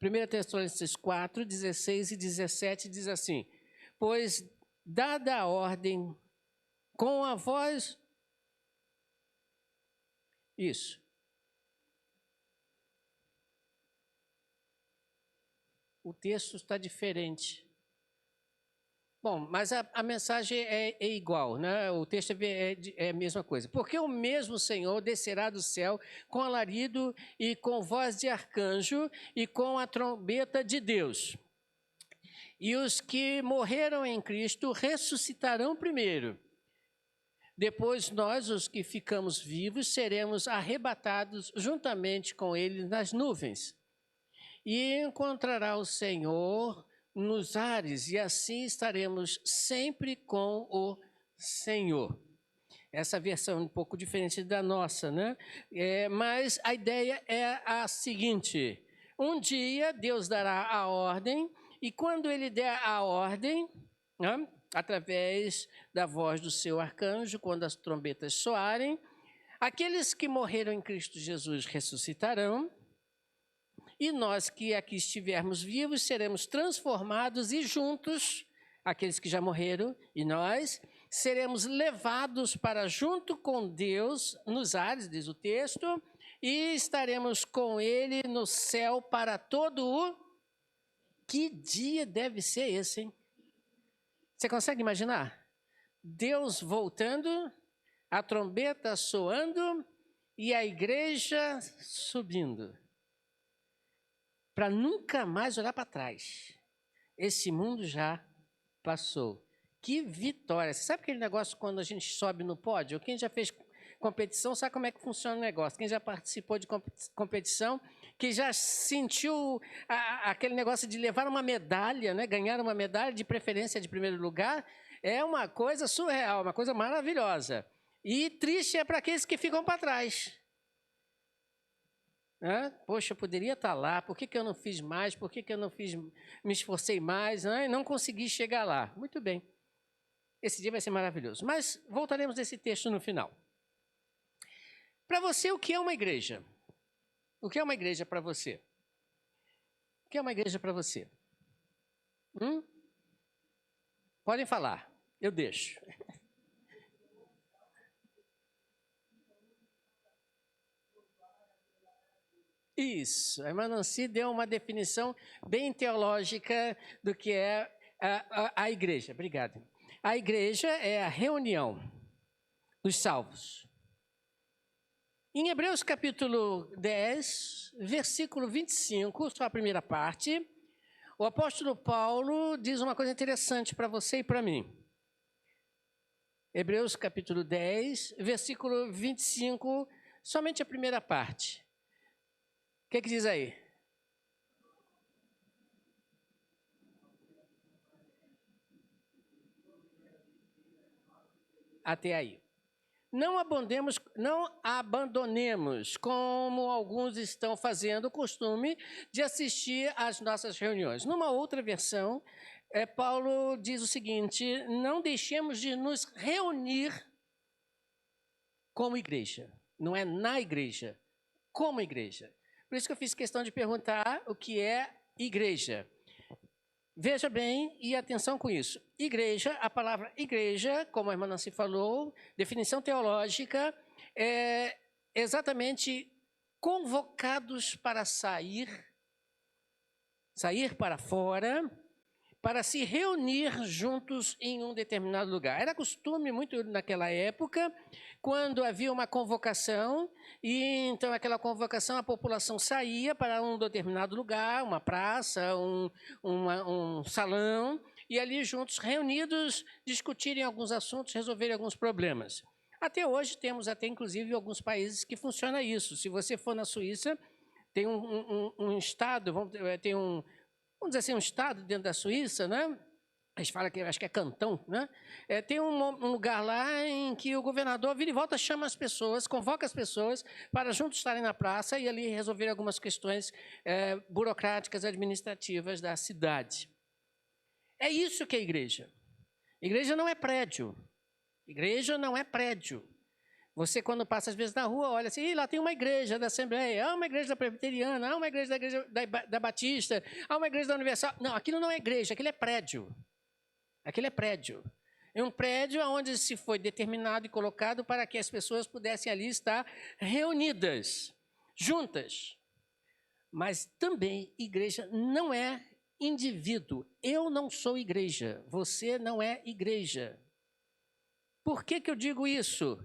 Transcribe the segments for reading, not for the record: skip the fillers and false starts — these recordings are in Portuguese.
1 Tessalonicenses 4, 16 e 17 diz assim: pois, dada a ordem, com a voz... Isso. O texto está diferente. Bom, mas a mensagem é igual, né? O texto é a mesma coisa. Porque o mesmo Senhor descerá do céu com alarido e com voz de arcanjo e com a trombeta de Deus. E os que morreram em Cristo ressuscitarão primeiro. Depois nós, os que ficamos vivos, seremos arrebatados juntamente com ele nas nuvens. E encontrará o Senhor nos ares, e assim estaremos sempre com o Senhor. Essa versão é um pouco diferente da nossa, né? Mas a ideia é a seguinte: um dia Deus dará a ordem, e quando ele der a ordem, né, através da voz do seu arcanjo, quando as trombetas soarem, aqueles que morreram em Cristo Jesus ressuscitarão, e nós que aqui estivermos vivos seremos transformados e juntos, aqueles que já morreram e nós, seremos levados para junto com Deus nos ares, diz o texto, e estaremos com ele no céu para todo o... Que dia deve ser esse, hein? Você consegue imaginar? Deus voltando, a trombeta soando e a igreja subindo. Para nunca mais olhar para trás. Esse mundo já passou. Que vitória! Você sabe aquele negócio quando a gente sobe no pódio? Quem já fez competição sabe como é que funciona o negócio. Quem já participou de competição, que já sentiu aquele negócio de levar uma medalha, né? Ganhar uma medalha, de preferência de primeiro lugar, é uma coisa surreal, uma coisa maravilhosa. E triste é para aqueles que ficam para trás. Poxa, eu poderia estar lá, por que eu não fiz mais, por que eu não me esforcei mais, e não consegui chegar lá. Muito bem, esse dia vai ser maravilhoso. Mas voltaremos a esse texto no final. Para você, o que é uma igreja? O que é uma igreja para você? O que é uma igreja para você? Podem falar, eu deixo. Isso, a irmã Nancy deu uma definição bem teológica do que é a igreja. Obrigado. A igreja é a reunião dos salvos. Em Hebreus capítulo 10, versículo 25, só a primeira parte, o apóstolo Paulo diz uma coisa interessante para você e para mim. Hebreus capítulo 10, versículo 25, somente a primeira parte. O que diz aí? Até aí. Não abandonemos, como alguns estão fazendo, o costume de assistir às nossas reuniões. Numa outra versão, Paulo diz o seguinte: não deixemos de nos reunir como igreja. Não é na igreja, como igreja. Por isso que eu fiz questão de perguntar o que é igreja. Veja bem e atenção com isso. Igreja, a palavra igreja, como a irmã Nancy falou, definição teológica, é exatamente convocados para sair para fora, para se reunir juntos em um determinado lugar. Era costume muito naquela época, quando havia uma convocação, e então aquela convocação a população saía para um determinado lugar, uma praça, um salão, e ali juntos, reunidos, discutirem alguns assuntos, resolverem alguns problemas. Até hoje temos inclusive alguns países que funciona isso. Se você for na Suíça, tem um estado, vamos dizer assim, um estado dentro da Suíça, né? A gente fala que acho que é cantão, né? Tem um lugar lá em que o governador vira e volta, chama as pessoas, convoca as pessoas para juntos estarem na praça e ali resolver algumas questões burocráticas, administrativas da cidade. É isso que é igreja. Igreja não é prédio. Igreja não é prédio. Você, quando passa às vezes na rua, olha assim, lá tem uma igreja da Assembleia, uma igreja da Presbiteriana, uma igreja da Batista, uma igreja da Universal. Não, aquilo não é igreja, aquilo é prédio. Aquilo é prédio. É um prédio onde se foi determinado e colocado para que as pessoas pudessem ali estar reunidas, juntas. Mas também igreja não é indivíduo. Eu não sou igreja, você não é igreja. Por que eu digo isso?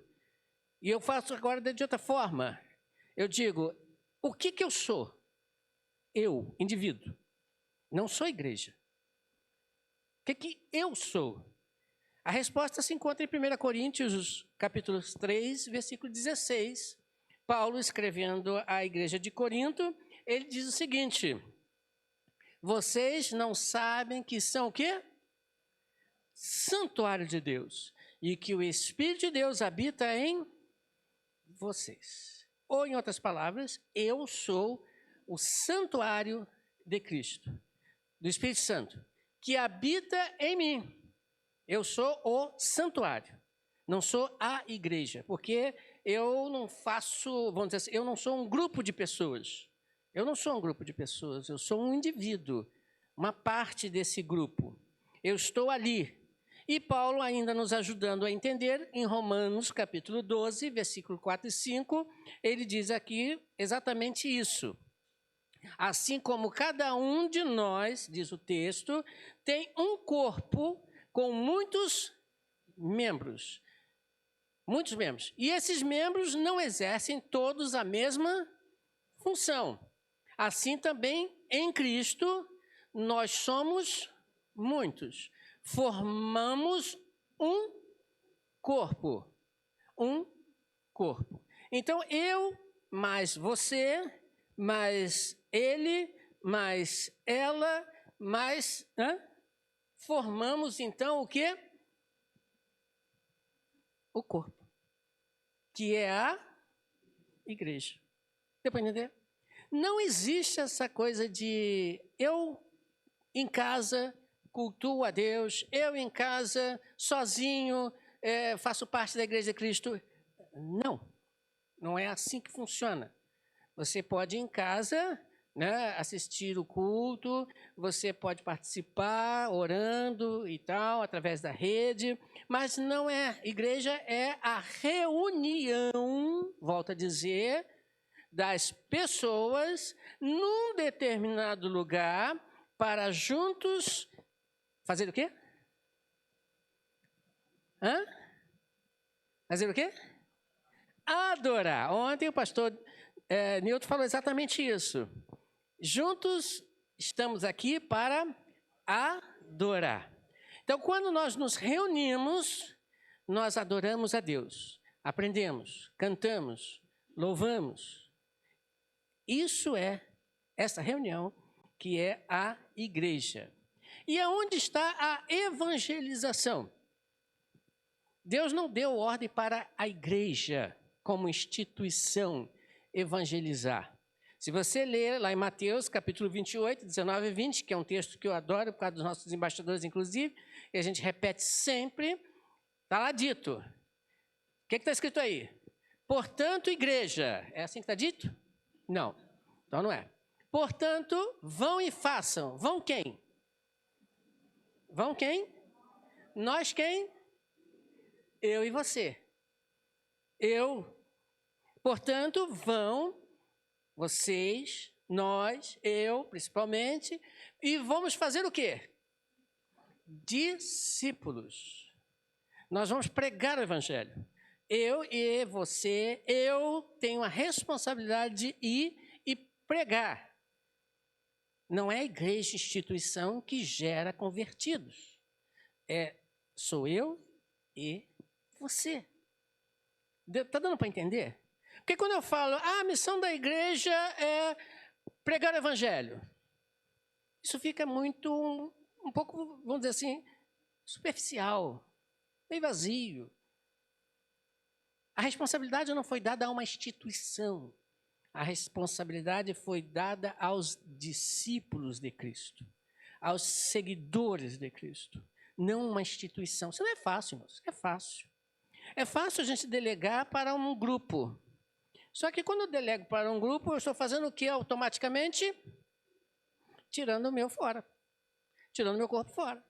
E eu faço agora de outra forma. Eu digo, o que eu sou? Eu, indivíduo, não sou igreja. O que eu sou? A resposta se encontra em 1 Coríntios, capítulo 3, versículo 16. Paulo, escrevendo à igreja de Corinto, ele diz o seguinte: vocês não sabem que são o quê? Santuário de Deus, e que o Espírito de Deus habita em vocês. Ou, em outras palavras, eu sou o santuário de Cristo, do Espírito Santo, que habita em mim. Eu sou o santuário, não sou a igreja, porque eu não faço, vamos dizer assim, eu não sou um grupo de pessoas. Eu não sou um grupo de pessoas, eu sou um indivíduo, uma parte desse grupo. Eu estou ali. E Paulo, ainda nos ajudando a entender, em Romanos, capítulo 12, versículo 4 e 5, ele diz aqui exatamente isso. Assim como cada um de nós, diz o texto, tem um corpo com muitos membros. Muitos membros. E esses membros não exercem todos a mesma função. Assim também, em Cristo, nós somos muitos. Formamos um corpo. Um corpo. Então, eu, mais você, mais ele, mais ela, mais... formamos, então, o quê? O corpo. Que é a igreja. Deu para entender? Não existe essa coisa de eu em casa cultuo a Deus, eu em casa sozinho faço parte da Igreja de Cristo. Não, não é assim que funciona. Você pode em casa, né, assistir o culto, você pode participar orando e tal, através da rede, mas não é. Igreja é a reunião, volto a dizer, das pessoas num determinado lugar para juntos fazer o quê? Fazer o quê? Adorar. Ontem o pastor Nilton falou exatamente isso. Juntos estamos aqui para adorar. Então, quando nós nos reunimos, nós adoramos a Deus, aprendemos, cantamos, louvamos. Isso é essa reunião que é a igreja. E aonde está a evangelização? Deus não deu ordem para a igreja como instituição evangelizar. Se você ler lá em Mateus, capítulo 28, 19 e 20, que é um texto que eu adoro, por causa dos nossos embaixadores, inclusive, e a gente repete sempre, está lá dito. O que está escrito aí? Portanto, igreja, é assim que está dito? Não, então não é. Portanto, vão e façam. Vão quem? Vão quem? Nós quem? Eu e você. Eu. Portanto, vão vocês, nós, eu, principalmente, e vamos fazer o quê? Discípulos. Nós vamos pregar o evangelho. Eu e você, eu tenho a responsabilidade de ir e pregar. Não é a igreja, instituição que gera convertidos. Sou eu e você. Está dando para entender? Porque quando eu falo, a missão da igreja é pregar o evangelho, isso fica muito, um pouco, vamos dizer assim, superficial, meio vazio. A responsabilidade não foi dada a uma instituição. A responsabilidade foi dada aos discípulos de Cristo, aos seguidores de Cristo, não uma instituição. Isso não é fácil, irmãos, é fácil. É fácil a gente delegar para um grupo. Só que quando eu delego para um grupo, eu estou fazendo o que automaticamente? Tirando o meu fora. Tirando o meu corpo fora.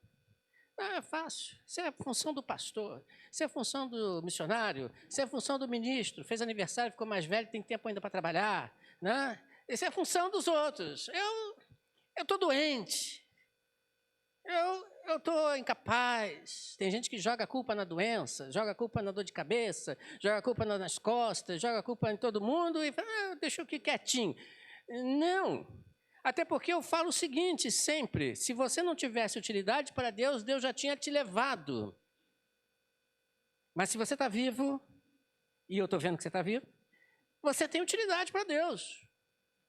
É fácil. Isso é função do pastor. Isso é função do missionário. Isso é função do ministro. Fez aniversário, ficou mais velho, tem tempo ainda para trabalhar. Né? Isso é função dos outros. Eu estou doente. Eu estou incapaz. Tem gente que joga a culpa na doença, joga a culpa na dor de cabeça, joga a culpa nas costas, joga a culpa em todo mundo e fala, deixa eu aqui quietinho. Não. Até porque eu falo o seguinte sempre, se você não tivesse utilidade para Deus, Deus já tinha te levado. Mas se você está vivo, e eu estou vendo que você está vivo, você tem utilidade para Deus.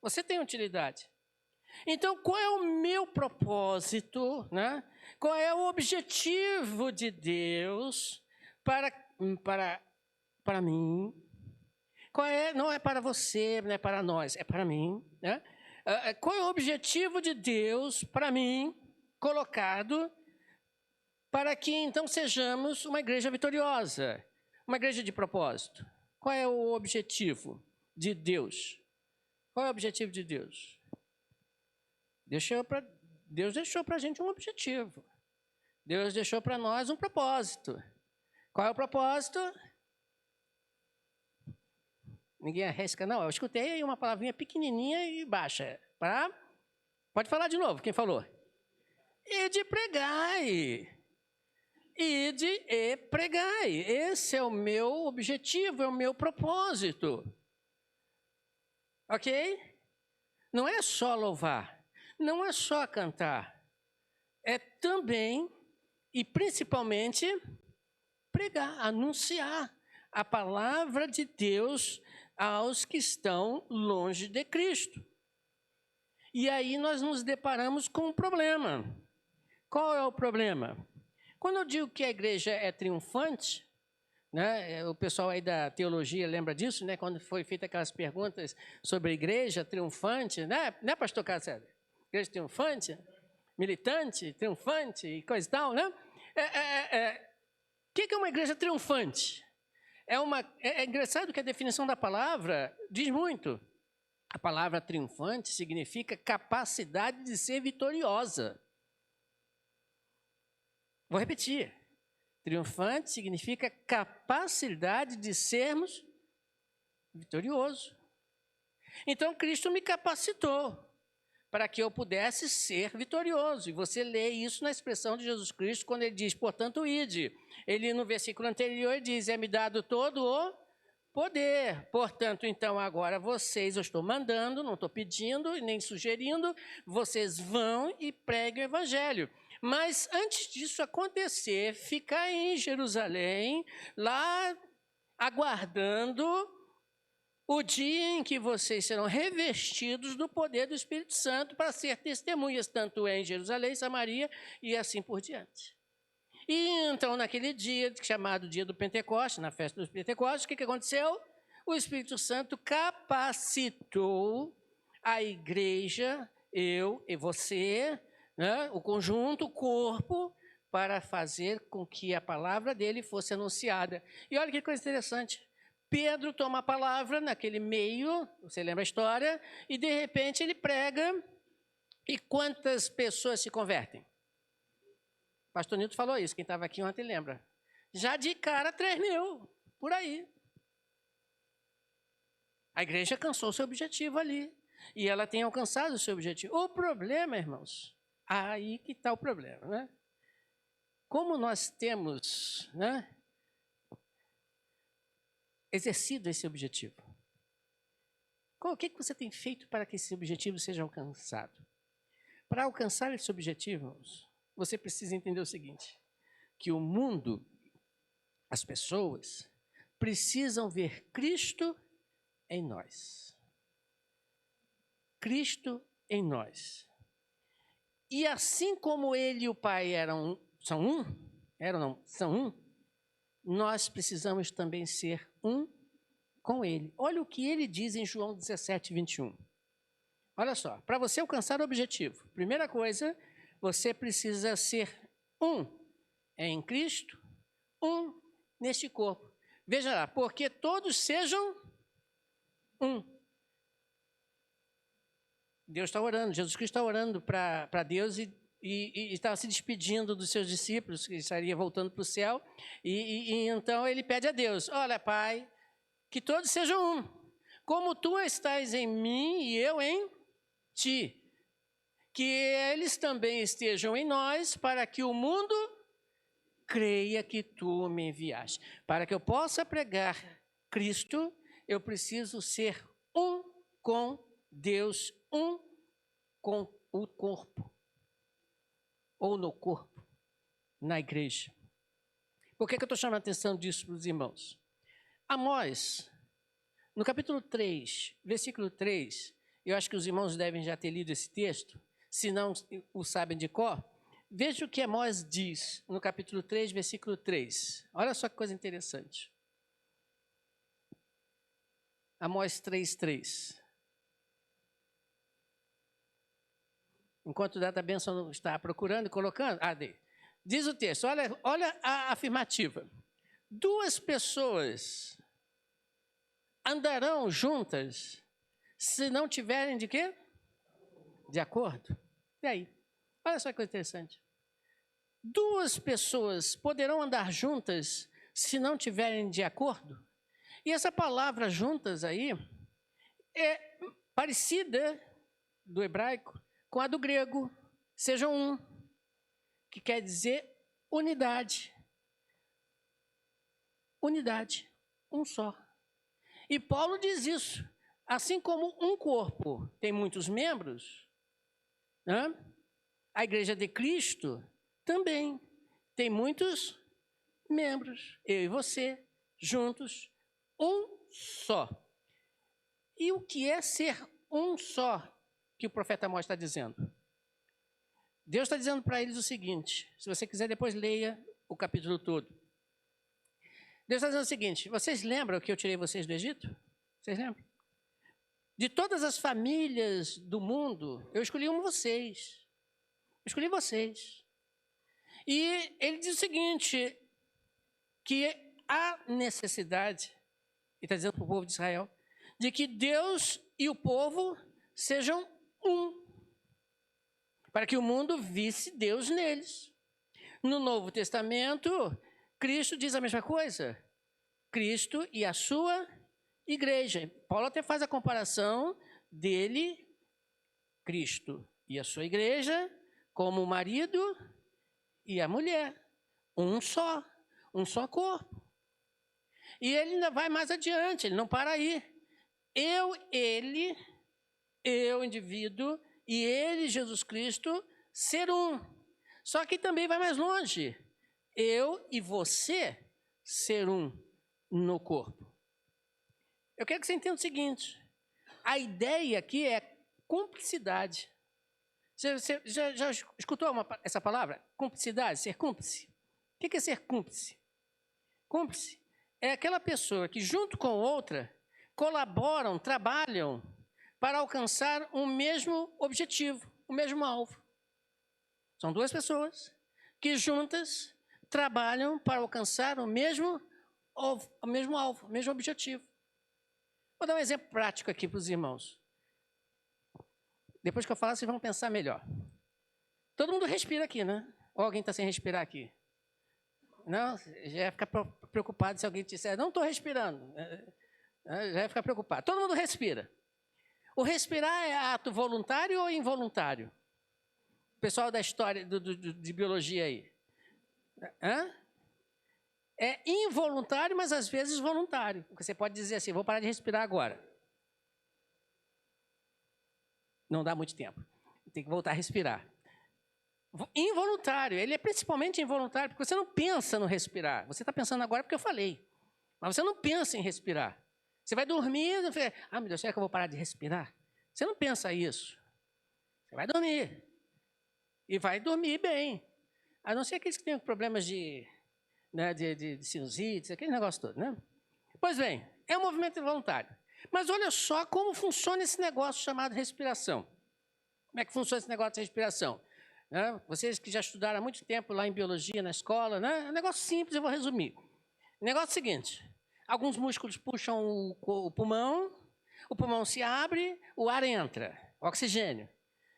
Você tem utilidade. Então, qual é o meu propósito, né? Qual é o objetivo de Deus para mim? Não é para você, não é para nós, é para mim. Né? Qual é o objetivo de Deus para mim, colocado, para que então sejamos uma igreja vitoriosa, uma igreja de propósito? Qual é o objetivo de Deus? Qual é o objetivo de Deus? Deus deixou para a gente um objetivo. Deus deixou para nós um propósito. Qual é o propósito? Ninguém arrisca, não. Eu escutei aí uma palavrinha pequenininha e baixa. Pode falar de novo, quem falou? Ide e pregai. Ide e pregai. Esse é o meu objetivo, é o meu propósito. Ok? Não é só louvar. Não é só cantar, é também e principalmente pregar, anunciar a palavra de Deus aos que estão longe de Cristo. E aí nós nos deparamos com um problema. Qual é o problema? Quando eu digo que a igreja é triunfante, né, o pessoal aí da teologia lembra disso, né, quando foi feita aquelas perguntas sobre a igreja triunfante, né, pastor Cássia? Igreja triunfante, militante, triunfante e coisa e tal, né? O que é uma igreja triunfante? É engraçado que a definição da palavra diz muito. A palavra triunfante significa capacidade de ser vitoriosa. Vou repetir. Triunfante significa capacidade de sermos vitoriosos. Então, Cristo me capacitou para que eu pudesse ser vitorioso. E você lê isso na expressão de Jesus Cristo, quando ele diz, portanto, ide. Ele, no versículo anterior, diz, é-me dado todo o poder. Portanto, então, agora vocês, eu estou mandando, não estou pedindo, nem sugerindo, vocês vão e preguem o evangelho. Mas, antes disso acontecer, ficar em Jerusalém, lá, aguardando o dia em que vocês serão revestidos do poder do Espírito Santo para ser testemunhas, tanto em Jerusalém, Samaria e assim por diante. E então, naquele dia, chamado dia do Pentecostes, na festa dos Pentecostes, o que aconteceu? O Espírito Santo capacitou a igreja, eu e você, né, o conjunto, o corpo, para fazer com que a palavra dele fosse anunciada. E olha que coisa interessante. Pedro toma a palavra naquele meio, você lembra a história, e de repente ele prega, e quantas pessoas se convertem? O pastor Nilton falou isso, quem estava aqui ontem lembra. Já de cara 3.000, por aí. A igreja alcançou o seu objetivo ali, e ela tem alcançado o seu objetivo. O problema, irmãos, aí que está o problema, né? Como nós temos, né, exercido esse objetivo? O que você tem feito para que esse objetivo seja alcançado? Para alcançar esse objetivo, você precisa entender o seguinte, que o mundo, as pessoas, precisam ver Cristo em nós. Cristo em nós. E assim como ele e o Pai são um, nós precisamos também ser um com ele. Olha o que ele diz em João 17, 21. Olha só, para você alcançar o objetivo, primeira coisa, você precisa ser um em Cristo, um neste corpo. Veja lá, porque todos sejam um. Deus está orando, Jesus Cristo está orando para Deus e estava se despedindo dos seus discípulos, que estaria voltando para o céu, e então ele pede a Deus, olha, Pai, que todos sejam um, como tu estás em mim e eu em ti, que eles também estejam em nós, para que o mundo creia que tu me enviaste. Para que eu possa pregar Cristo, eu preciso ser um com Deus, um com o corpo, ou no corpo, na igreja. Por que eu estou chamando a atenção disso para os irmãos? Amós, no capítulo 3, versículo 3, eu acho que os irmãos devem já ter lido esse texto, se não o sabem de cor. Veja o que Amós diz no capítulo 3, versículo 3. Olha só que coisa interessante. Amós 3, 3. Enquanto o Data Benção está procurando e colocando, diz o texto, olha a afirmativa. Duas pessoas andarão juntas se não tiverem de quê? De acordo. E aí? Olha só que coisa interessante. Duas pessoas poderão andar juntas se não tiverem de acordo? E essa palavra juntas aí é parecida do hebraico com a do grego, sejam um, que quer dizer unidade. Unidade, um só. E Paulo diz isso, assim como um corpo tem muitos membros, né? A igreja de Cristo também tem muitos membros, eu e você, juntos, um só. E o que é ser um só, que o profeta Amós está dizendo? Deus está dizendo para eles o seguinte, se você quiser depois leia o capítulo todo. Deus está dizendo o seguinte, vocês lembram que eu tirei vocês do Egito? Vocês lembram? De todas as famílias do mundo, eu escolhi vocês. Eu escolhi vocês. E ele diz o seguinte, que há necessidade, ele está dizendo para o povo de Israel, de que Deus e o povo sejam um, para que o mundo visse Deus neles. No Novo Testamento, Cristo diz a mesma coisa. Cristo e a sua igreja. Paulo até faz a comparação dele, Cristo e a sua igreja, como o marido e a mulher. Um só corpo. E ele ainda vai mais adiante, ele não para aí. Eu, indivíduo, e ele, Jesus Cristo, ser um. Só que também vai mais longe. Eu e você ser um no corpo. Eu quero que você entenda o seguinte. A ideia aqui é cumplicidade. Você já escutou essa palavra? Cumplicidade, ser cúmplice? O que é ser cúmplice? Cúmplice é aquela pessoa que, junto com outra, colaboram, trabalham para alcançar o mesmo objetivo, o mesmo alvo. São duas pessoas que juntas trabalham para alcançar o mesmo alvo, o mesmo objetivo. Vou dar um exemplo prático aqui para os irmãos. Depois que eu falar, vocês vão pensar melhor. Todo mundo respira aqui, né? Ou alguém está sem respirar aqui? Não, já ia ficar preocupado se alguém disser, não estou respirando. Já ia ficar preocupado. Todo mundo respira. O respirar é ato voluntário ou involuntário? O pessoal da história de biologia aí. É involuntário, mas às vezes voluntário. Porque você pode dizer assim, vou parar de respirar agora. Não dá muito tempo. Tem que voltar a respirar. Involuntário, ele é principalmente involuntário, porque você não pensa no respirar. Você está pensando agora porque eu falei. Mas você não pensa em respirar. Você vai dormir e fala, meu Deus, será que eu vou parar de respirar? Você não pensa isso. Você vai dormir. E vai dormir bem. A não ser aqueles que têm problemas de sinusite, aquele negócio todo, né? Pois bem, é um movimento involuntário. Mas olha só como funciona esse negócio chamado respiração. Como é que funciona esse negócio de respiração? Vocês que já estudaram há muito tempo lá em biologia, na escola, né? É um negócio simples, eu vou resumir. O negócio é o seguinte, Alguns músculos puxam o pulmão se abre, o ar entra, oxigênio.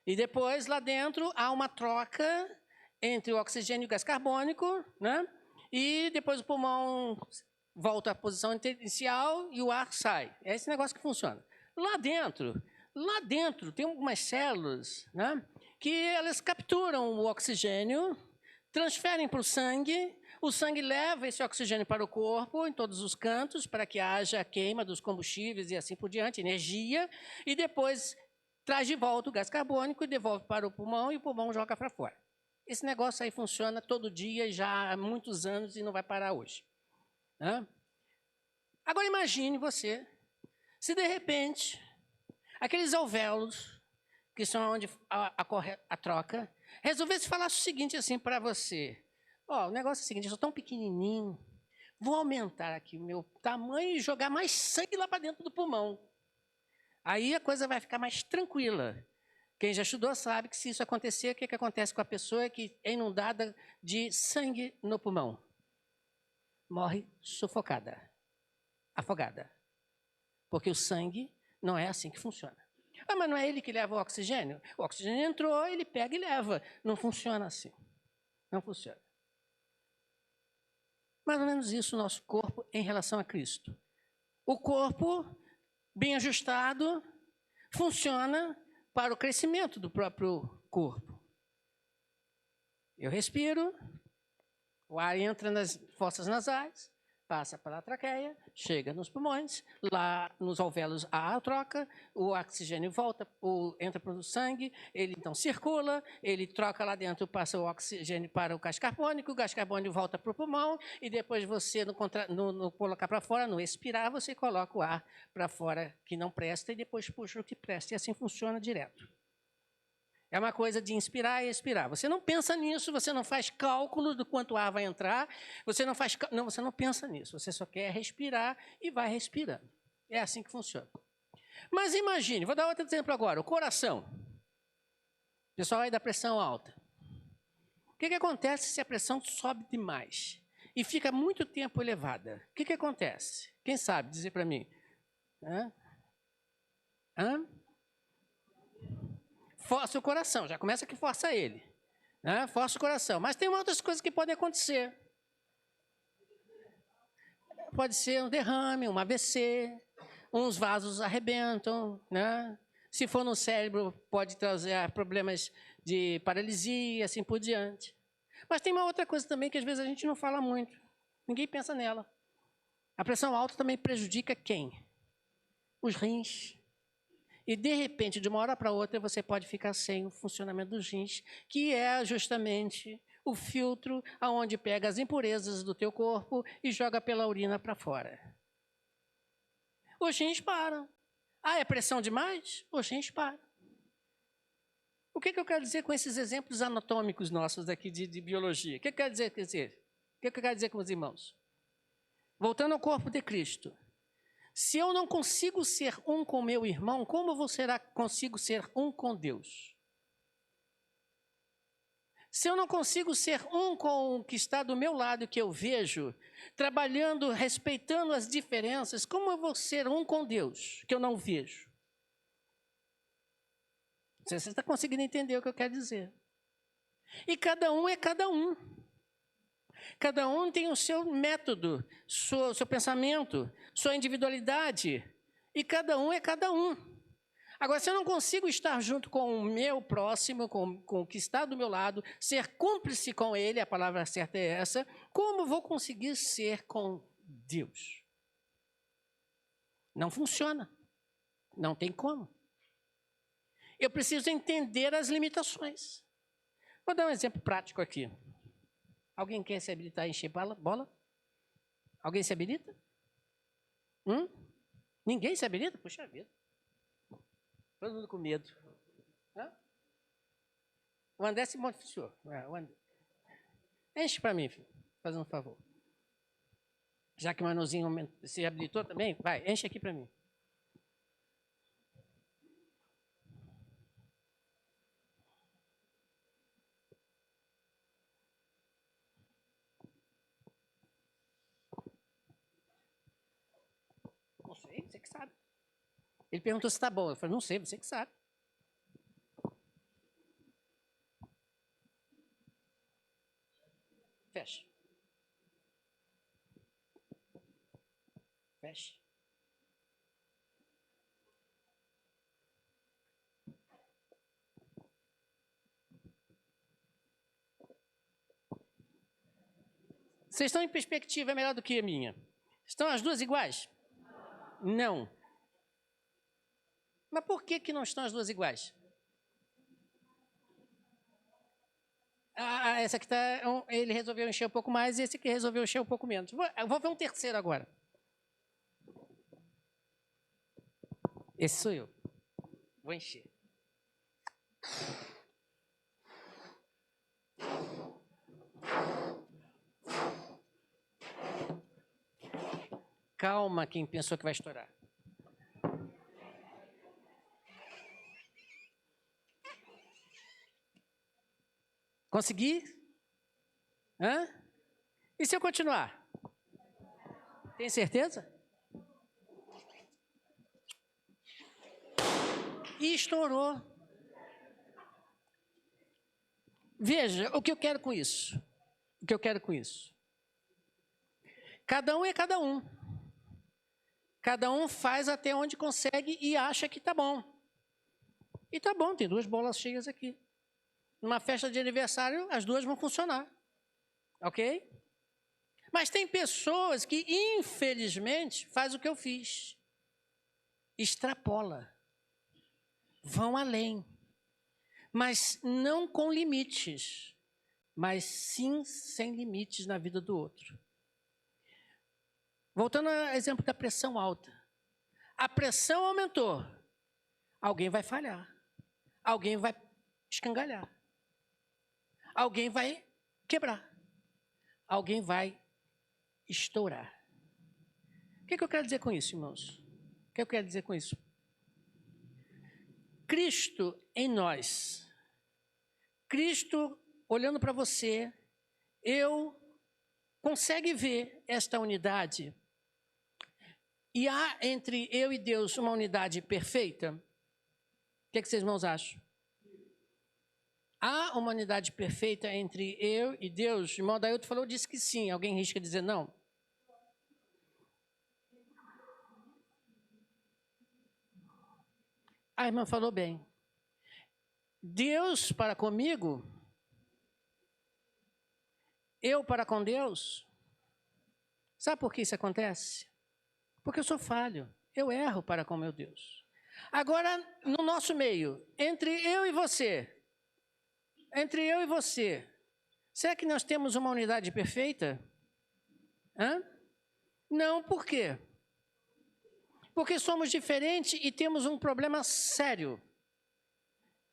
E depois, lá dentro, há uma troca entre o oxigênio e o gás carbônico, né? E depois o pulmão volta à posição inicial e o ar sai. É esse negócio que funciona. Lá dentro tem algumas células, né, que elas capturam o oxigênio, transferem para o sangue leva esse oxigênio para o corpo, em todos os cantos, para que haja a queima dos combustíveis e assim por diante, energia, e depois traz de volta o gás carbônico e devolve para o pulmão, e o pulmão joga para fora. Esse negócio aí funciona todo dia, já há muitos anos, e não vai parar hoje. Né? Agora imagine você, se de repente, aqueles alvéolos, que são onde ocorre a troca, resolvesse falar o seguinte assim para você: ó, o negócio é o seguinte, eu sou tão pequenininho, vou aumentar aqui o meu tamanho e jogar mais sangue lá para dentro do pulmão. Aí a coisa vai ficar mais tranquila. Quem já estudou sabe que se isso acontecer, o que acontece com a pessoa que é inundada de sangue no pulmão? Morre sufocada, afogada. Porque o sangue não é assim que funciona. Ah, mas não é ele que leva o oxigênio? O oxigênio entrou, ele pega e leva. Não funciona assim. Não funciona. Mais ou menos isso o nosso corpo em relação a Cristo. O corpo, bem ajustado, funciona para o crescimento do próprio corpo. Eu respiro, o ar entra nas fossas nasais, passa pela traqueia, chega nos pulmões, lá nos alvéolos há a troca, o oxigênio volta, entra para o sangue, ele então circula, ele troca lá dentro, passa o oxigênio para o gás carbônico volta para o pulmão, e depois você, no colocar para fora, no expirar, você coloca o ar para fora que não presta e depois puxa o que presta, e assim funciona direto. É uma coisa de inspirar e expirar. Você não pensa nisso, você não faz cálculo do quanto ar vai entrar, você não pensa nisso, você só quer respirar e vai respirando. É assim que funciona. Mas imagine, vou dar outro exemplo agora, o coração. O pessoal aí da pressão alta. O que acontece se a pressão sobe demais e fica muito tempo elevada? O que acontece? Quem sabe dizer para mim? Força o coração, já começa que força ele. Né? Força o coração. Mas tem outras coisas que podem acontecer. Pode ser um derrame, um AVC, uns vasos arrebentam. Né? Se for no cérebro, pode trazer problemas de paralisia, assim por diante. Mas tem uma outra coisa também que às vezes a gente não fala muito. Ninguém pensa nela. A pressão alta também prejudica quem? Os rins. E, de repente, de uma hora para outra, você pode ficar sem o funcionamento dos rins, que é justamente o filtro aonde pega as impurezas do teu corpo e joga pela urina para fora. Os rins param. Ah, é pressão demais? Os rins param. O que eu quero dizer com esses exemplos anatômicos nossos daqui de biologia? O que eu quero dizer? O que eu quero dizer com os irmãos? Voltando ao corpo de Cristo. Se eu não consigo ser um com meu irmão, como consigo ser um com Deus? Se eu não consigo ser um com o que está do meu lado, que eu vejo, trabalhando, respeitando as diferenças, como eu vou ser um com Deus, que eu não vejo? Você está conseguindo entender o que eu quero dizer? E cada um é cada um. Cada um tem o seu método, seu pensamento, sua individualidade. E cada um é cada um. Agora, se eu não consigo estar junto com o meu próximo, com o que está do meu lado, ser cúmplice com ele, a palavra certa é essa, como vou conseguir ser com Deus? Não funciona. Não tem como. Eu preciso entender as limitações. Vou dar um exemplo prático aqui. Alguém quer se habilitar a encher bola? Alguém se habilita? Ninguém se habilita? Puxa vida. Todo mundo com medo. O André se modificou. Enche para mim, filho, fazendo um favor. Já que o Manuzinho se habilitou também, vai, enche aqui para mim. sei, você que sabe. Ele perguntou se está bom. Eu falei, não sei, você que sabe. Fecha. Fecha. Vocês estão em perspectiva melhor do que a minha? Estão as duas iguais? Não. Mas por que não estão as duas iguais? Essa aqui está, ele resolveu encher um pouco mais e esse aqui resolveu encher um pouco menos. Eu vou ver um terceiro agora. Esse sou eu. Vou encher. Calma quem pensou que vai estourar. Consegui? Hã? E se eu continuar? Tem certeza? E estourou. Veja, o que eu quero com isso? O que eu quero com isso? Cada um é cada um. Cada um faz até onde consegue e acha que tá bom. E tá bom, tem duas bolas cheias aqui. Numa festa de aniversário, as duas vão funcionar. Ok? Mas tem pessoas que, infelizmente, faz o que eu fiz. Extrapola. Vão além. Mas não com limites. Mas sim sem limites na vida do outro. Voltando ao exemplo da pressão alta. A pressão aumentou. Alguém vai falhar. Alguém vai escangalhar. Alguém vai quebrar. Alguém vai estourar. O que eu quero dizer com isso, irmãos? O que eu quero dizer com isso? Cristo em nós. Cristo olhando para você, consegue ver esta unidade? E há entre eu e Deus uma unidade perfeita? O que vocês irmãos acham? Há uma unidade perfeita entre eu e Deus? O irmão Dailton falou, disse que sim. Alguém risca dizer não? A irmã falou bem. Deus para comigo, eu para com Deus. Sabe por que isso acontece? Porque eu sou falho. Eu erro para com meu Deus. Agora, no nosso meio, entre eu e você, será que nós temos uma unidade perfeita? Hã? Não, por quê? Porque somos diferentes e temos um problema sério.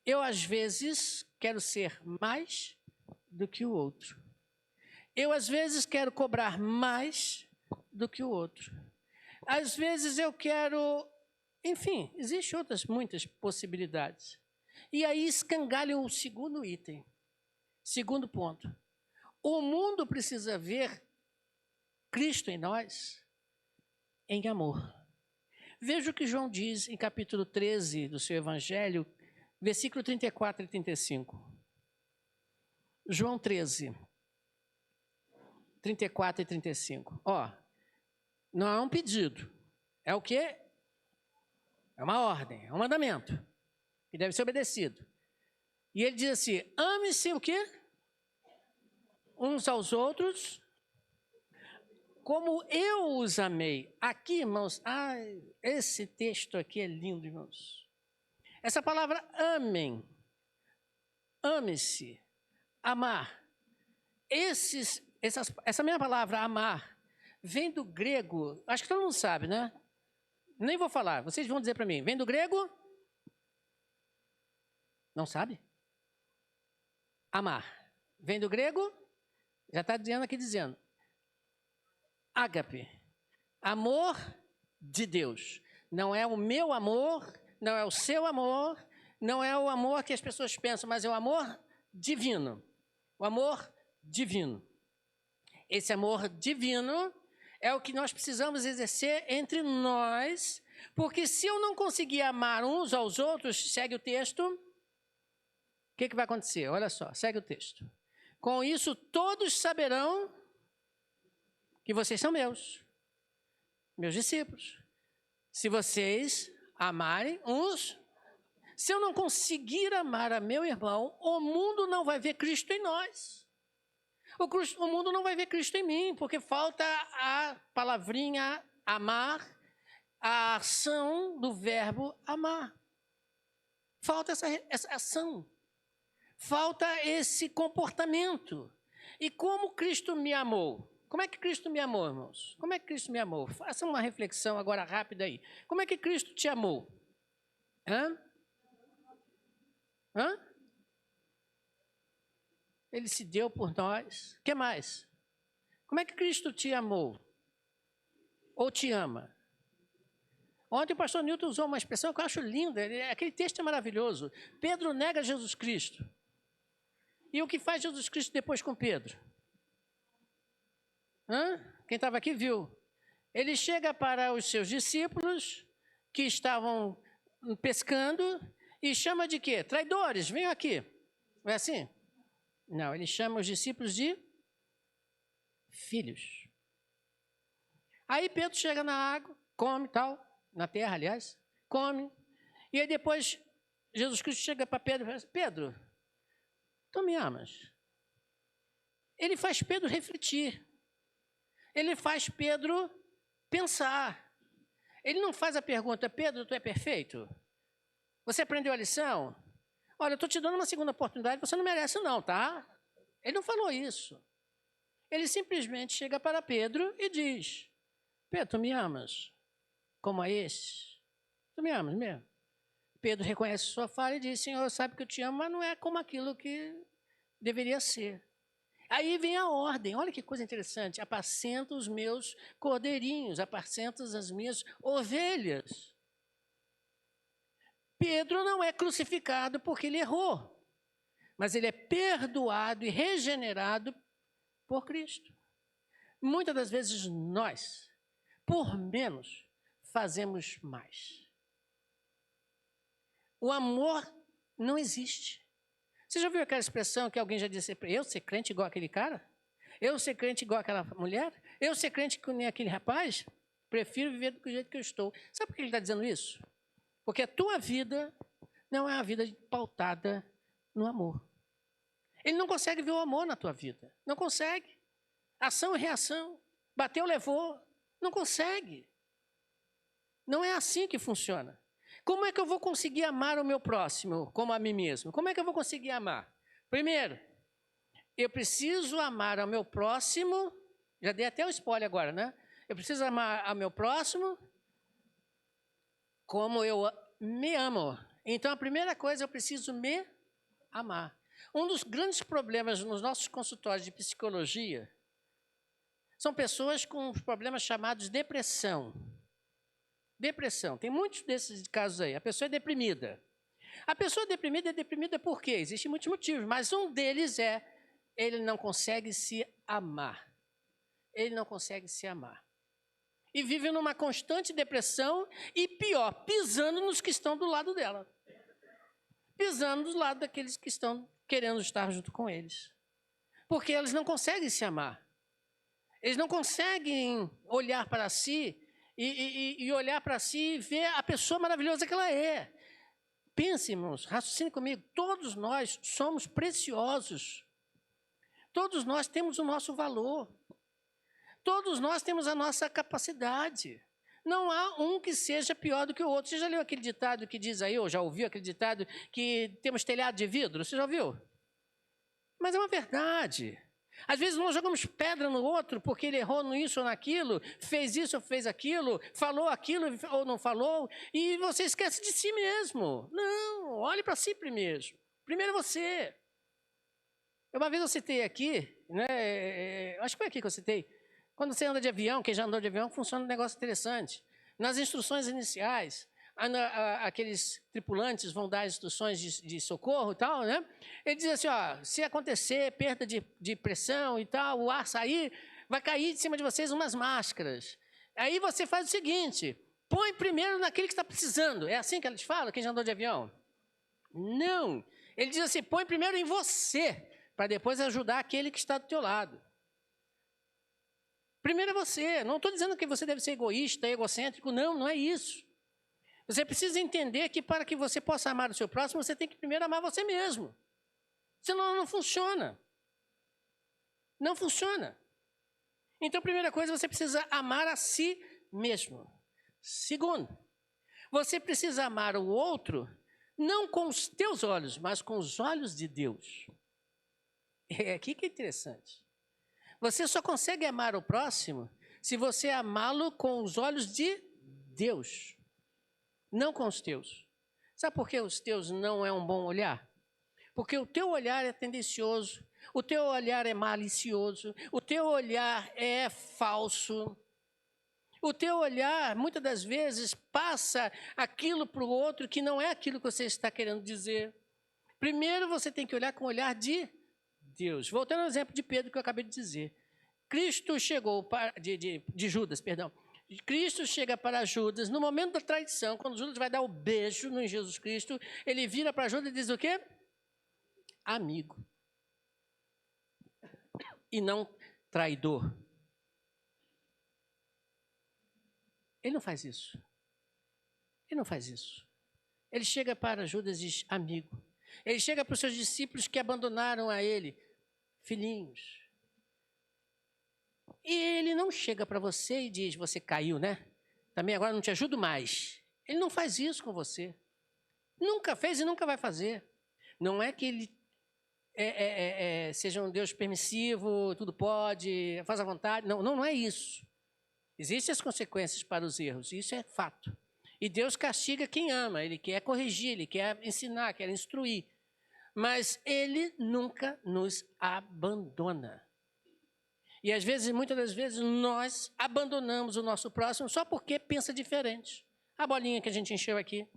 Eu, às vezes, quero ser mais do que o outro. Eu, às vezes, quero cobrar mais do que o outro. Às vezes, eu quero... Enfim, existem muitas possibilidades. E aí escangalha o segundo item. Segundo ponto. O mundo precisa ver Cristo em nós em amor. Veja o que João diz em capítulo 13 do seu Evangelho, versículo 34 e 35. João 13, 34 e 35. Não é um pedido. É o quê? É uma ordem, é um mandamento, que deve ser obedecido. E ele diz assim, ame-se o quê? Uns aos outros, como eu os amei. Aqui, irmãos, esse texto aqui é lindo, irmãos. Essa palavra amem, ame-se, amar. Essa mesma palavra, amar, vem do grego, acho que todo mundo sabe, né? Nem vou falar, vocês vão dizer para mim. Vem do grego? Não sabe? Amar. Vem do grego? Já está dizendo. Ágape. Amor de Deus. Não é o meu amor, não é o seu amor, não é o amor que as pessoas pensam, mas é o amor divino. O amor divino. Esse amor divino é o que nós precisamos exercer entre nós, porque se eu não conseguir amar uns aos outros, segue o texto, o que vai acontecer? Olha só, segue o texto. Com isso, todos saberão que vocês são meus discípulos. Se vocês amarem uns, se eu não conseguir amar a meu irmão, o mundo não vai ver Cristo em nós. O mundo não vai ver Cristo em mim, porque falta a palavrinha amar, a ação do verbo amar. Falta essa ação. Falta esse comportamento. E como Cristo me amou? Como é que Cristo me amou, irmãos? Como é que Cristo me amou? Faça uma reflexão agora rápida aí. Como é que Cristo te amou? Hã? Ele se deu por nós. O que mais? Como é que Cristo te amou? Ou te ama? Ontem o pastor Newton usou uma expressão que eu acho linda. Aquele texto é maravilhoso. Pedro nega Jesus Cristo. E o que faz Jesus Cristo depois com Pedro? Quem estava aqui viu. Ele chega para os seus discípulos que estavam pescando e chama de quê? Traidores, venham aqui. Não é assim? Não, ele chama os discípulos de filhos. Aí Pedro chega na água, come tal, na terra, aliás, come. E aí depois Jesus Cristo chega para Pedro e fala assim, Pedro, tu me amas? Ele faz Pedro refletir. Ele faz Pedro pensar. Ele não faz a pergunta, Pedro, tu é perfeito? Você aprendeu a lição? Olha, eu estou te dando uma segunda oportunidade, você não merece não, tá? Ele não falou isso. Ele simplesmente chega para Pedro e diz, Pedro, tu me amas? Como a esse? Tu me amas mesmo? Pedro reconhece sua falha e diz, Senhor, sabe que eu te amo, mas não é como aquilo que deveria ser. Aí vem a ordem, olha que coisa interessante, apacenta os meus cordeirinhos, apacenta as minhas ovelhas. Pedro não é crucificado porque ele errou, mas ele é perdoado e regenerado por Cristo. Muitas das vezes nós, por menos, fazemos mais. O amor não existe. Você já ouviu aquela expressão que alguém já disse, eu ser crente igual aquele cara? Eu ser crente igual aquela mulher? Eu ser crente que nem aquele rapaz? Prefiro viver do jeito que eu estou. Sabe por que ele está dizendo isso? Porque a tua vida não é uma vida pautada no amor. Ele não consegue ver o amor na tua vida. Não consegue. Ação e reação. Bateu, levou. Não consegue. Não é assim que funciona. Como é que eu vou conseguir amar o meu próximo como a mim mesmo? Como é que eu vou conseguir amar? Primeiro, eu preciso amar ao meu próximo, já dei até o spoiler agora, né? Eu preciso amar ao meu próximo como eu me amo. Então, a primeira coisa, eu preciso me amar. Um dos grandes problemas nos nossos consultórios de psicologia são pessoas com problemas chamados depressão. Depressão, tem muitos desses casos aí. A pessoa é deprimida. A pessoa deprimida é deprimida por quê? Existem muitos motivos, mas um deles é ele não consegue se amar. Ele não consegue se amar. E vive numa constante depressão e pior, pisando nos que estão do lado dela. Pisando do lado daqueles que estão querendo estar junto com eles. Porque eles não conseguem se amar. Eles não conseguem olhar para si e olhar para si e ver a pessoa maravilhosa que ela é. Pense, irmãos, raciocine comigo. Todos nós somos preciosos. Todos nós temos o nosso valor. Todos nós temos a nossa capacidade. Não há um que seja pior do que o outro. Você já leu aquele ditado que diz aí, ou já ouviu aquele ditado que temos telhado de vidro? Você já ouviu? Mas é uma verdade. Às vezes nós jogamos pedra no outro porque ele errou nisso ou naquilo, fez isso ou fez aquilo, falou aquilo ou não falou, e você esquece de si mesmo. Não, olhe para si primeiro. Primeiro você. Uma vez eu citei aqui, né, acho que foi aqui que eu citei, quando você anda de avião, quem já andou de avião, funciona um negócio interessante. Nas instruções iniciais, aqueles tripulantes vão dar instruções de socorro e tal, né? Ele diz assim, ó, se acontecer perda de pressão e tal, o ar sair, vai cair de cima de vocês umas máscaras. Aí você faz o seguinte, põe primeiro naquele que está precisando. É assim que eles falam, quem já andou de avião? Não. Ele diz assim, põe primeiro em você, para depois ajudar aquele que está do teu lado. Primeiro é você. Não estou dizendo que você deve ser egoísta, egocêntrico. Não, não é isso. Você precisa entender que para que você possa amar o seu próximo, você tem que primeiro amar você mesmo. Senão não funciona. Não funciona. Então, primeira coisa, você precisa amar a si mesmo. Segundo, você precisa amar o outro, não com os teus olhos, mas com os olhos de Deus. É aqui que é interessante. Você só consegue amar o próximo se você amá-lo com os olhos de Deus, não com os teus. Sabe por que os teus não é um bom olhar? Porque o teu olhar é tendencioso, o teu olhar é malicioso, o teu olhar é falso. O teu olhar, muitas das vezes, passa aquilo para o outro que não é aquilo que você está querendo dizer. Primeiro, você tem que olhar com o olhar de Deus. Voltando ao exemplo de Pedro que eu acabei de dizer. Cristo chegou para, de Judas, perdão. Cristo chega para Judas, no momento da traição, quando Judas vai dar o beijo em Jesus Cristo, ele vira para Judas e diz o quê? Amigo. E não traidor. Ele não faz isso. Ele não faz isso. Ele chega para Judas e diz, amigo. Ele chega para os seus discípulos que abandonaram a ele, filhinhos. E ele não chega para você e diz, você caiu, né? Também agora não te ajudo mais. Ele não faz isso com você. Nunca fez e nunca vai fazer. Não é que ele seja um Deus permissivo, tudo pode, faz à vontade. Não, não é isso. Existem as consequências para os erros, isso é fato. E Deus castiga quem ama, Ele quer corrigir, Ele quer ensinar, quer instruir. Mas Ele nunca nos abandona. E às vezes, muitas das vezes, nós abandonamos o nosso próximo só porque pensa diferente. A bolinha que a gente encheu aqui,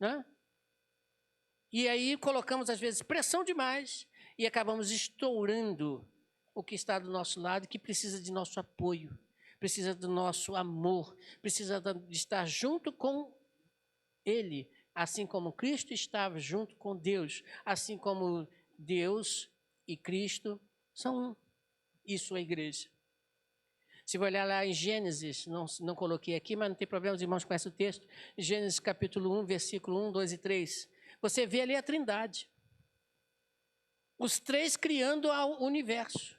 né? E aí colocamos, às vezes, pressão demais e acabamos estourando o que está do nosso lado, que precisa de nosso apoio. Precisa do nosso amor, precisa de estar junto com Ele, assim como Cristo estava junto com Deus, assim como Deus e Cristo são um. Isso é a igreja. Se você olhar lá em Gênesis, não coloquei aqui, mas não tem problema, os irmãos conhecem o texto, Gênesis capítulo 1, versículo 1, 2 e 3, você vê ali a Trindade. Os três criando o universo.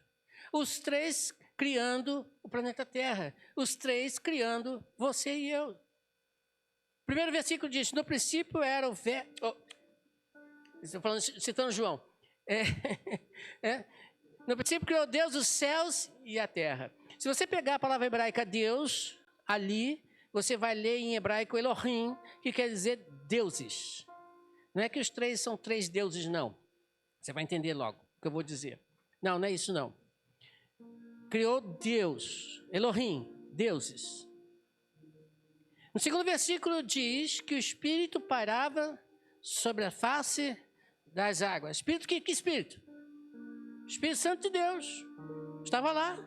Os três criando o planeta Terra. Os três criando você e eu. O primeiro versículo diz, no princípio era o verbo... Estou falando, citando João. No princípio criou Deus os céus e a terra. Se você pegar a palavra hebraica Deus, ali, você vai ler em hebraico Elohim, que quer dizer deuses. Não é que os três são três deuses, não. Você vai entender logo o que eu vou dizer. Não, não é isso não. Criou Deus, Elohim, deuses. No segundo versículo diz que o Espírito pairava sobre a face das águas. Espírito, que Espírito? Espírito Santo de Deus. Estava lá.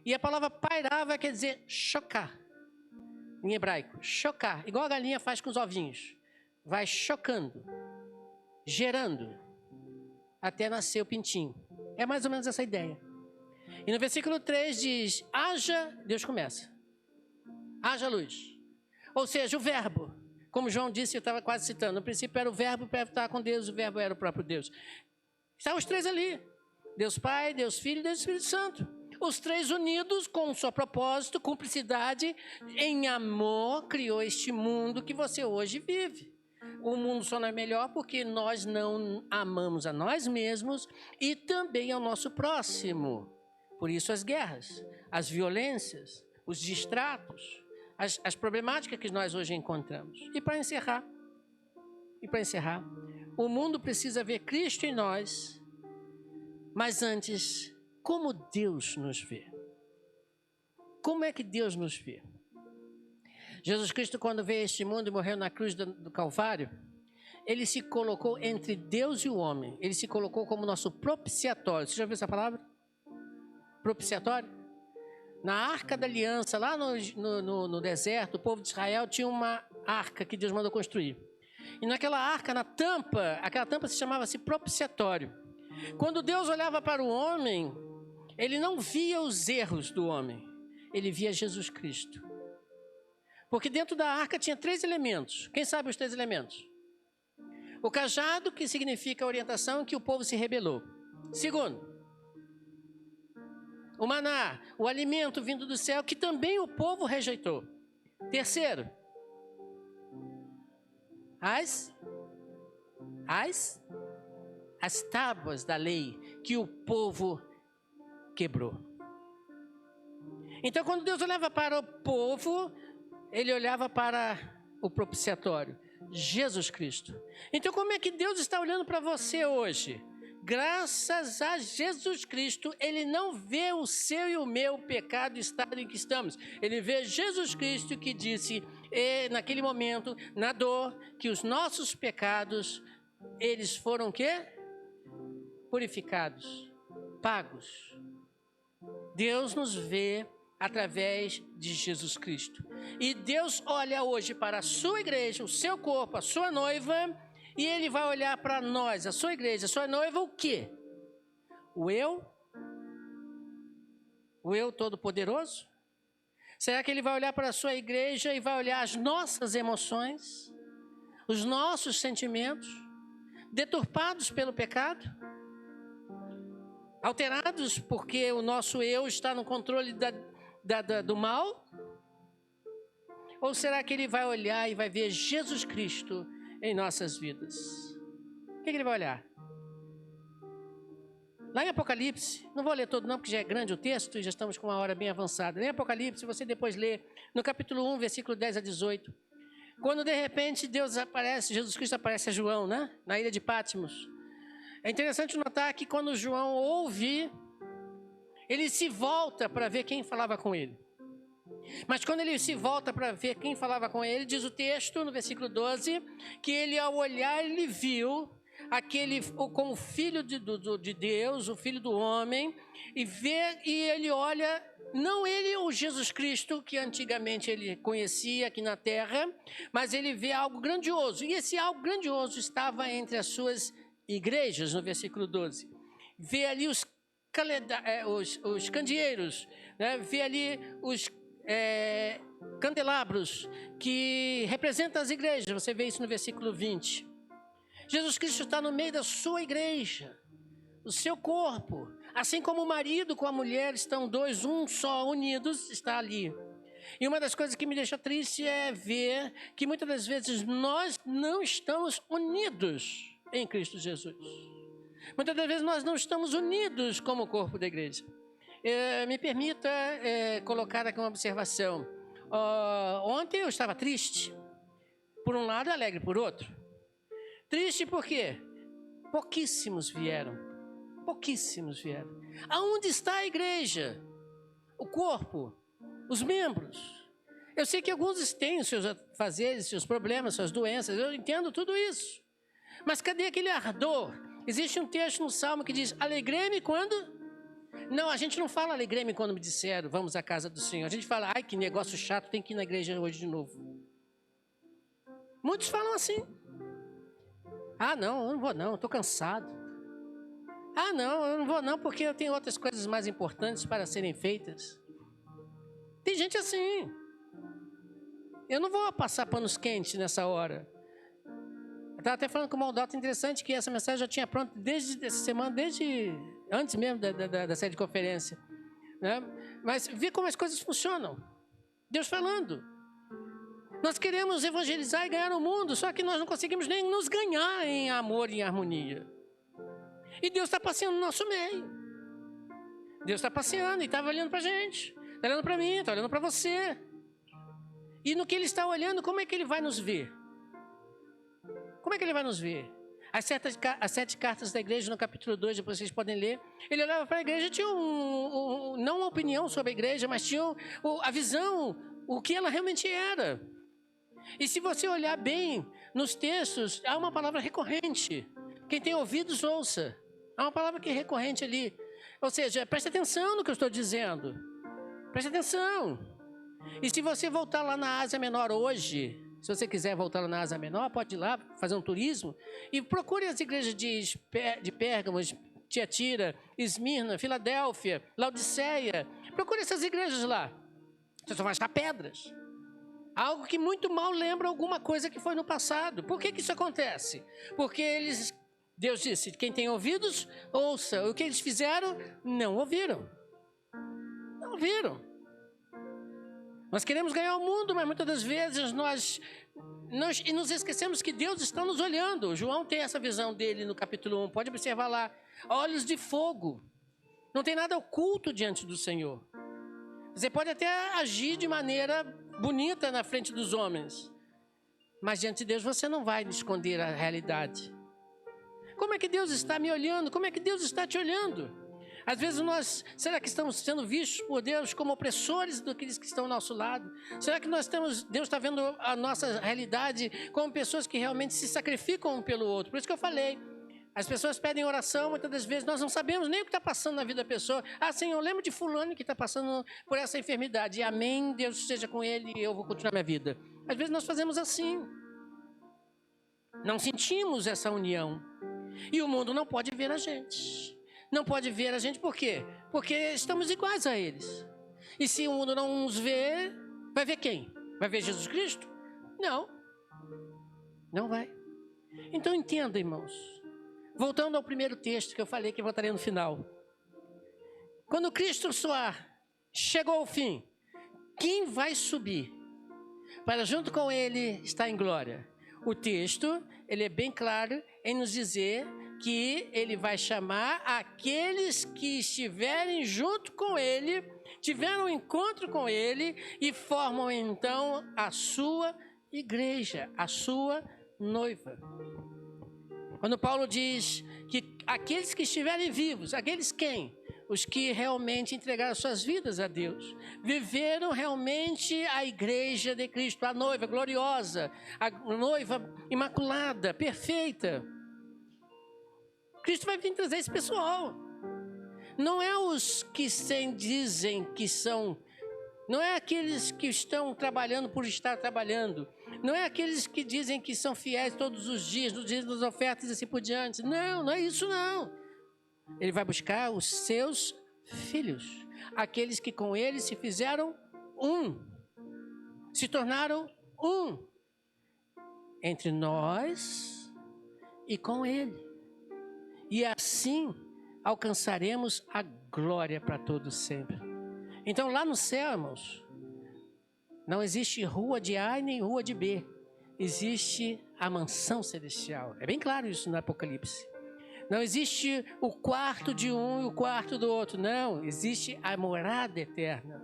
E a palavra pairava quer dizer chocar. Em hebraico, chocar. Igual a galinha faz com os ovinhos. Vai chocando, gerando, até nascer o pintinho. É mais ou menos essa ideia. E no versículo 3 diz, haja, Deus começa, haja luz. Ou seja, o verbo, como João disse, eu estava quase citando, no princípio era o verbo estava com Deus, o verbo era o próprio Deus. Estavam os três ali, Deus Pai, Deus Filho e Deus Espírito Santo. Os três unidos com um só propósito, cumplicidade, em amor, criou este mundo que você hoje vive. O mundo só não é melhor porque nós não amamos a nós mesmos e também ao nosso próximo. Por isso as guerras, as violências, os distratos, as problemáticas que nós hoje encontramos. E para encerrar, o mundo precisa ver Cristo em nós, mas antes, como Deus nos vê? Como é que Deus nos vê? Jesus Cristo, quando veio a este mundo e morreu na cruz do Calvário, ele se colocou entre Deus e o homem. Ele se colocou como nosso propiciatório. Você já ouviu essa palavra? Propiciatório? Na Arca da Aliança, lá no deserto, o povo de Israel tinha uma arca que Deus mandou construir. E naquela arca, na tampa, aquela tampa se chamava-se propiciatório. Quando Deus olhava para o homem, ele não via os erros do homem, ele via Jesus Cristo. Porque dentro da arca tinha 3 elementos. Quem sabe os 3 elementos? O cajado, que significa a orientação que o povo se rebelou. Segundo, o maná, o alimento vindo do céu, que também o povo rejeitou. Terceiro, as tábuas da lei que o povo quebrou. Então, quando Deus olhava para o povo, ele olhava para o propiciatório, Jesus Cristo. Então, como é que Deus está olhando para você hoje? Graças a Jesus Cristo, ele não vê o seu e o meu pecado, o estado em que estamos. Ele vê Jesus Cristo que disse, naquele momento, na dor, que os nossos pecados, eles foram o quê? Purificados, pagos. Deus nos vê através de Jesus Cristo. E Deus olha hoje para a sua igreja, o seu corpo, a sua noiva, e ele vai olhar para nós, a sua igreja, a sua noiva, o quê? O eu todo-poderoso? Será que ele vai olhar para a sua igreja e vai olhar as nossas emoções, os nossos sentimentos, deturpados pelo pecado? Alterados porque o nosso eu está no controle do mal? Ou será que ele vai olhar e vai ver Jesus Cristo em nossas vidas? O que ele vai olhar? Lá em Apocalipse, não vou ler todo não, porque já é grande o texto e já estamos com uma hora bem avançada. Em Apocalipse, você depois lê, no capítulo 1, versículo 10 a 18. Quando de repente Deus aparece, Jesus Cristo aparece a João, né? Na ilha de Patmos. É interessante notar que quando João ouve, ele se volta para ver quem falava com ele. Mas quando ele se volta para ver quem falava com ele, diz o texto, no versículo 12, que ele ao olhar, ele viu aquele como filho de Deus, o filho do homem, e ele olha, não ele o Jesus Cristo, que antigamente ele conhecia aqui na terra, mas ele vê algo grandioso, e esse algo grandioso estava entre as suas igrejas, no versículo 12. Vê ali os candeeiros, né? Vê ali os candelabros que representam as igrejas. Você vê isso no versículo 20. Jesus Cristo está no meio da sua igreja, o seu corpo. Assim como o marido com a mulher estão dois, um só, unidos, está ali. E uma das coisas que me deixa triste é ver que muitas das vezes nós não estamos unidos em Cristo Jesus. Muitas das vezes nós não estamos unidos como corpo da igreja. Me permita colocar aqui uma observação. Ontem eu estava triste, por um lado, alegre por outro. Triste por quê? Pouquíssimos vieram. Aonde está a igreja? O corpo? Os membros? Eu sei que alguns têm os seus afazeres, seus problemas, suas doenças, eu entendo tudo isso. Mas cadê aquele ardor? Existe um texto no Salmo que diz, alegrei-me quando... Não, a gente não fala alegrei-me quando me disseram, vamos à casa do Senhor. A gente fala, ai, que negócio chato, tem que ir na igreja hoje de novo. Muitos falam assim. Ah, não, eu não vou não, estou cansado. Ah, não, eu não vou não, porque eu tenho outras coisas mais importantes para serem feitas. Tem gente assim. Eu não vou passar panos quentes nessa hora. Eu estava até falando com o Maldota, interessante que essa mensagem já tinha pronta desde essa semana, desde antes mesmo da série de conferência. Né? Mas vê como as coisas funcionam. Deus falando. Nós queremos evangelizar e ganhar o mundo, só que nós não conseguimos nem nos ganhar em amor e em harmonia. E Deus está passeando no nosso meio. Deus está passeando e está olhando para a gente. Está olhando para mim, está olhando para você. E no que Ele está olhando, como é que Ele vai nos ver? Como é que Ele vai nos ver? As 7 cartas da igreja, no capítulo 2, depois vocês podem ler. Ele olhava para a igreja, tinha não uma opinião sobre a igreja, mas tinha a visão, o que ela realmente era. E se você olhar bem nos textos, há uma palavra recorrente. Quem tem ouvidos, ouça. Há uma palavra que é recorrente ali. Ou seja, preste atenção no que eu estou dizendo. Preste atenção. E se você voltar lá na Ásia Menor hoje, se você quiser voltar lá na Ásia Menor, pode ir lá fazer um turismo e procure as igrejas de Pérgamo, Tiatira, Esmirna, Filadélfia, Laodiceia. Procure essas igrejas lá. Você só vai achar pedras. Algo que muito mal lembra alguma coisa que foi no passado. Por que isso acontece? Porque Deus disse, quem tem ouvidos, ouça. O que eles fizeram, não ouviram. Não ouviram. Nós queremos ganhar o mundo, mas muitas das vezes nós nos esquecemos que Deus está nos olhando. João tem essa visão dele no capítulo 1, pode observar lá. Olhos de fogo. Não tem nada oculto diante do Senhor. Você pode até agir de maneira bonita na frente dos homens, mas diante de Deus você não vai esconder a realidade. Como é que Deus está me olhando? Como é que Deus está te olhando? Às vezes será que estamos sendo vistos por Deus como opressores daqueles que estão ao nosso lado? Será que Deus está vendo a nossa realidade como pessoas que realmente se sacrificam um pelo outro? Por isso que eu falei, as pessoas pedem oração, muitas das vezes nós não sabemos nem o que está passando na vida da pessoa. Ah, Senhor, eu lembro de fulano que está passando por essa enfermidade. E amém, Deus esteja com ele e eu vou continuar minha vida. Às vezes nós fazemos assim. Não sentimos essa união. E o mundo não pode ver a gente. Não pode ver a gente por quê? Porque estamos iguais a eles. E se o mundo não nos vê, vai ver quem? Vai ver Jesus Cristo? Não. Não vai. Então entenda, irmãos. Voltando ao primeiro texto que eu falei que voltaria no final. Quando Cristo soar, chegou ao fim, quem vai subir para junto com ele estar em glória? O texto, ele é bem claro em nos dizer que ele vai chamar aqueles que estiverem junto com ele, tiveram um encontro com ele e formam então a sua igreja, a sua noiva. Quando Paulo diz que aqueles que estiverem vivos, aqueles quem? Os que realmente entregaram suas vidas a Deus, viveram realmente a igreja de Cristo, a noiva gloriosa, a noiva imaculada, perfeita. Cristo vai vir trazer esse pessoal. Não é os que dizem que são, não é aqueles que estão trabalhando por estar trabalhando, não é aqueles que dizem que são fiéis todos os dias, nos dias das ofertas e assim por diante. Não, não é isso não. Ele vai buscar os seus filhos, aqueles que com ele se fizeram um, se tornaram um entre nós e com ele. E assim alcançaremos a glória para todos sempre. Então lá no céu, irmãos, não existe rua de A e nem rua de B. Existe a mansão celestial. É bem claro isso no Apocalipse. Não existe o quarto de um e o quarto do outro. Não, existe a morada eterna.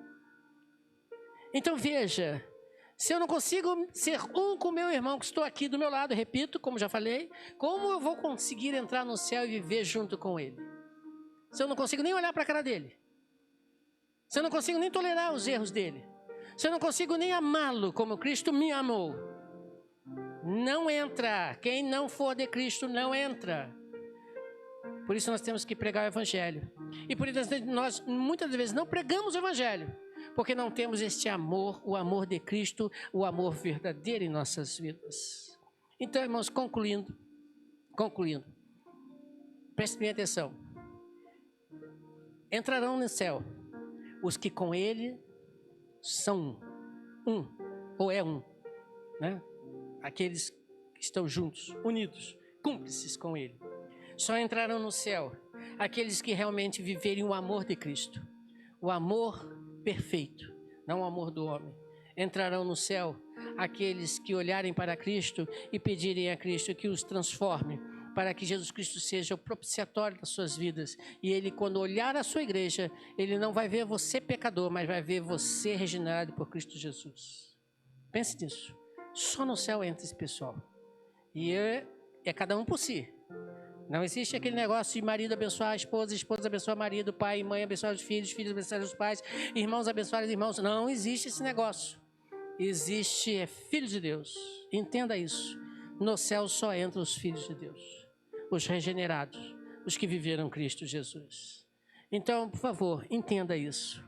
Então veja, se eu não consigo ser um com meu irmão que estou aqui do meu lado, repito, como já falei, como eu vou conseguir entrar no céu e viver junto com ele? Se eu não consigo nem olhar para a cara dele. Se eu não consigo nem tolerar os erros dele. Se eu não consigo nem amá-lo como Cristo me amou. Não entra. Quem não for de Cristo não entra. Por isso nós temos que pregar o Evangelho. E por isso nós muitas vezes não pregamos o Evangelho. Porque não temos este amor, o amor de Cristo, o amor verdadeiro em nossas vidas. Então, irmãos, concluindo. Prestem bem atenção. Entrarão no céu os que com ele são um, ou é um, né? Aqueles que estão juntos, unidos, cúmplices com ele. Só entrarão no céu aqueles que realmente viverem o amor de Cristo, o amor perfeito, não o amor do homem. Entrarão no céu aqueles que olharem para Cristo e pedirem a Cristo que os transforme, para que Jesus Cristo seja o propiciatório das suas vidas. E ele, quando olhar a sua igreja, ele não vai ver você pecador, mas vai ver você regenerado por Cristo Jesus. Pense nisso. Só no céu entra esse pessoal. E é cada um por si. Não existe aquele negócio de marido abençoar a esposa, esposa abençoar o marido, pai e mãe abençoar os filhos, filhos abençoar os pais, irmãos abençoar os irmãos. Não existe esse negócio. Existe filhos de Deus. Entenda isso. No céu só entram os filhos de Deus, os regenerados, os que viveram Cristo Jesus. Então, por favor, entenda isso.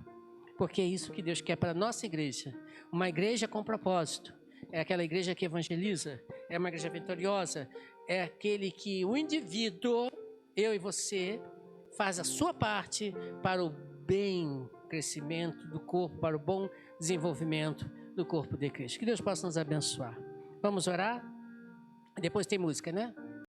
porque é isso que Deus quer para a nossa igreja. Uma igreja com propósito. É aquela igreja que evangeliza, é uma igreja vitoriosa, é aquele que o indivíduo, eu e você, faz a sua parte para o bem crescimento do corpo, para o bom desenvolvimento do corpo de Cristo. Que Deus possa nos abençoar. Vamos orar? Depois tem música, né?